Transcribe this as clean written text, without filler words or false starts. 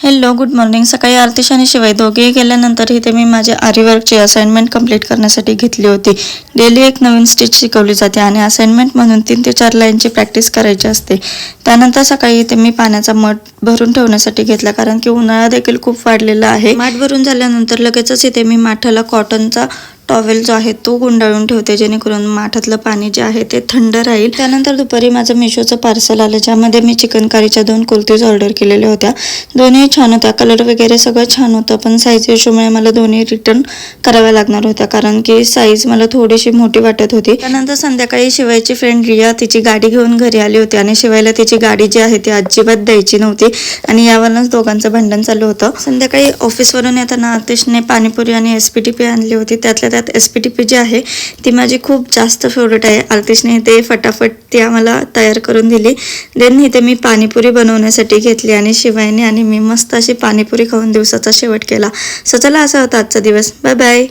Hello good morning. सकाळी आरतीश आणि शिवाय दोघेही गेल्यानंतर इथे मी माझ्या आरीवर्कची असाइनमेंट कंप्लीट करण्यासाठी घेतली होती. डेली एक नवीन स्टिच शिकवली जाते आणि असाइनमेंट म्हणून 3 ते 4 लाईनची प्रॅक्टिस करायची असते. त्यानंतर सकाळी इथे मी पाण्याचा मठ भरून ठेवण्यासाठी घेतला, कारण की उन्हाळा देखील खूप वाढलेला आहे. माठ भरून झाल्यानंतर लगेचच इथे मी माठाला कॉटनचा टॉवेल जो आहे तो गुंडाळून ठेवते, जेणेकरून माठातलं पाणी जे आहे ते थंड राहील. त्यानंतर दुपारी माझं मिशोचं पार्सल आलं, ज्यामध्ये मी चिकन करीच्या 2 कुर्तीज ऑर्डर केलेल्या होत्या. दोन्ही छान होत्या, कलर वगैरे सगळं छान होतं, पण साईज इश्यूमुळे मला दोन्ही रिटर्न कराव्या लागणार होत्या, कारण की साईज मला थोडीशी मोठी वाटत होती. त्यानंतर संध्याकाळी शिवायची फ्रेंड रिया तिची गाडी घेऊन घरी आली होती आणि शिवायला तिची गाडी जी आहे ती अजिबात द्यायची नव्हती आणि यावरच दोघांचं भांडण चालू होतं. संध्याकाळी ऑफिसवरून येताना आतिशने पाणीपुरी आणि एसपीटीपी आणली होती. त्यातल्या त्यात एसपीटीपी जी आहे ती माझी खूप जास्त फेवरेट आहे. आतिशने ते फटाफट ती आम्हाला तयार करून दिली. देन इथे मी पाणीपुरी बनवण्यासाठी घेतली आणि शिवायने आणि मी मस्त अशी पाणीपुरी खाऊन दिवसाचा शेवट केला. सो चला, असा होता आजचा दिवस. Bye bye.